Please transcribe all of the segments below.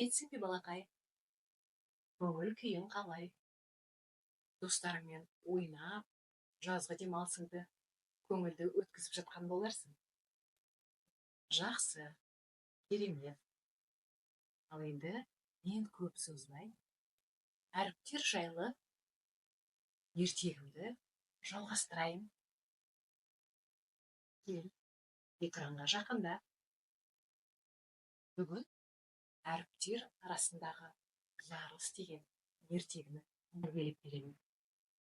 сәлеметсің бе, балақай? Көңіл күйің қалай? Достарыңмен ойнап, жазғы демалысыңды көңілді өткізіп жатқан боларсың. Жақсы, керемет. Ал енді мен көп созбай, әріптер жайлы ертегімді жалғастырайын. Кел, экранға жақында. Бүгін әріптер арасындағы жарыс деген ертегіні әңгімелеп беремін.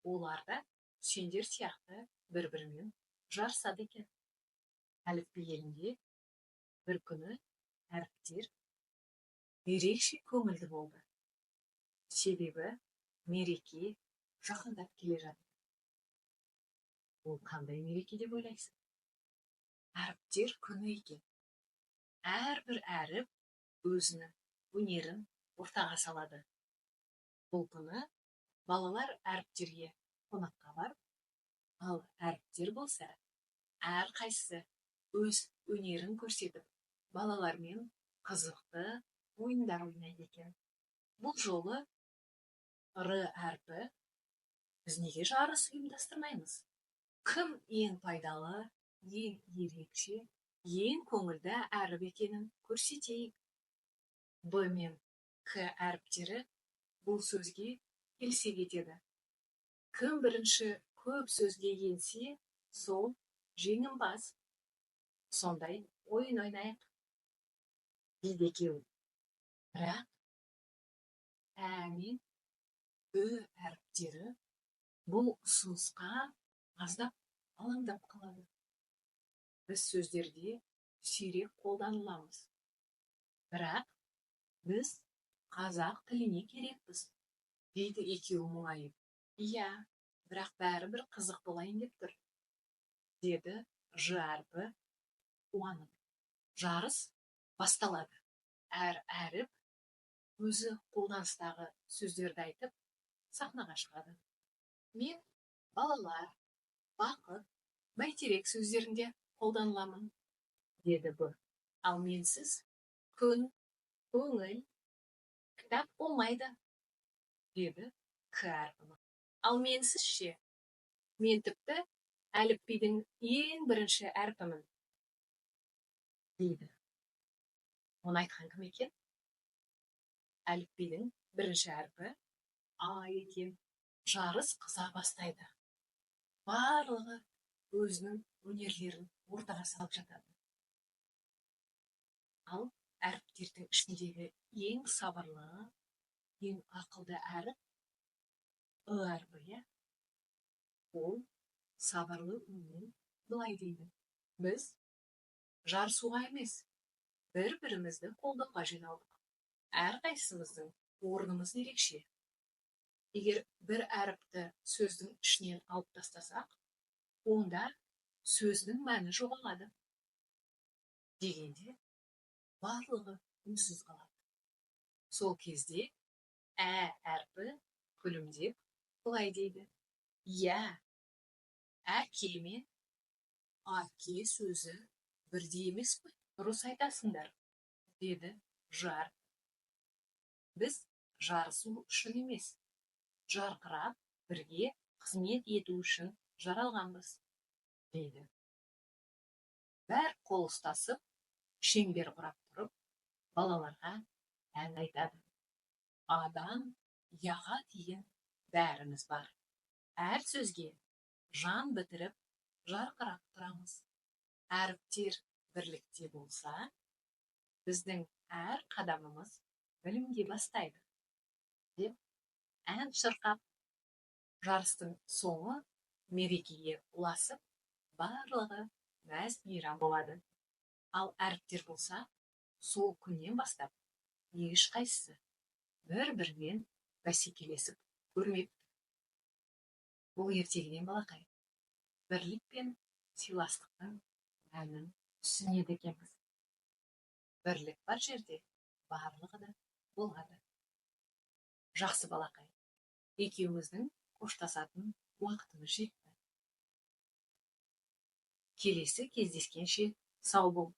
Олар да сендер сияқты бір-бірімен жарысады екен. Әліпби елінде бір күні әріптер ерекше көңілді болды. Себебі мереке жақындап келе жатты. Ол қандай мереке деп ойлайсың? Әріптер күні екен. Әрбір әріп өзінің өнерін ортаға салады. Бұл күні балалар әріптерге қонаққа барып, ал әріптер болса, әрқайсысы өз өнерін көрсетіп, балалармен қызықты ойындар ойнайды екен. Бұл жолы Р әрпі біз неге жарыс ұйымдастырмаймыз? Кім ең пайдалы, ең ерекше, ең көңілді әріп екенін көрсетейік. Б мен К әріптері бұл сөзге келісе кетеді. Кім бірінші көп сөзге енсе, сол жеңімпаз. Сондай ойын ойнайық. Дейді екеуі. Бірақ Ә мен Ү әріптері бұл ұсынысқа аздап алаңдап қалады. Біз сөздерде сирек қолданыламыз. Бірақ біз қазақ тіліне керекпіз, дейді екеуі мұңайып. Иә, бірақ бәрібір қызық болайын деп тұр, деді Ж әрпі қуанып. Жарыс басталады. Әр әріп өзі қолданыстағы сөздерді айтып, сахнаға шығады. Мен балалар, бақыт, бәйтерек сөздерінде қолданыламын, деді Б. Ал менсіз күн, көңіл, кітап болмайды, деді К әрпі. Ал менсіз ше? Мен тіпті әліпбидің ең бірінші әрпімін, дейді. Оны айтқан кім екен? Әліпбидің бірінші әрпі А екен. Жарыс қыза бастайды. Барлығы өзінің өнерлерін ортаға салып жатады. Ал әріптердің ішіндегі ең сабырлы, ең ақылды әріп Ы әрпі. Ол сабырлы үнмен былай дейді. Біз жарысуға емес, бір-бірімізді қолдауға жиналдық. Әрқайсымыздың орнымыз ерекше. Егер бір әріпті сөздің ішінен алып тастасақ, онда сөздің мәні жоғалады. Дегенде барлығы үнсіз қалады. Сол кезде Ә әрпі күлімдеп былай дейді. Иә, әке мен әке сөзі бірдей емес қой. Дұрыс айтасыңдар, деді Ж әрпі. Біз жарысу үшін емес, жарқырап бірге қызмет ету үшін жаралғанбыз, дейді. Бәр қол ұстасып, шеңбер құрап тұрып, балаларға ән айтады. Адам яға тиген бәріміз бар. Әр сөзге жан бітіріп, жарқырап тұрамыз. Әріптер бірлікте болса, біздің әр қадамымыз білімге бастайды, деп ән шырқап, жарыстың соңы мерекеге ұласып, барлығы мәз мейрам болады. Ал әріптер болса, сол күннен бастап ешқайсысы бір-бірімен бәсекелесіп көрмепті. Бұл ертегіден балақай, бірлік пен сыйластықтың мәнін түсінеді екенбіз. Бірлік бар жерде барлығы да болады. Жақсы балақай, екеуміздің қоштасатын уақытымыз жетті. Келесі кездескенше сау бол.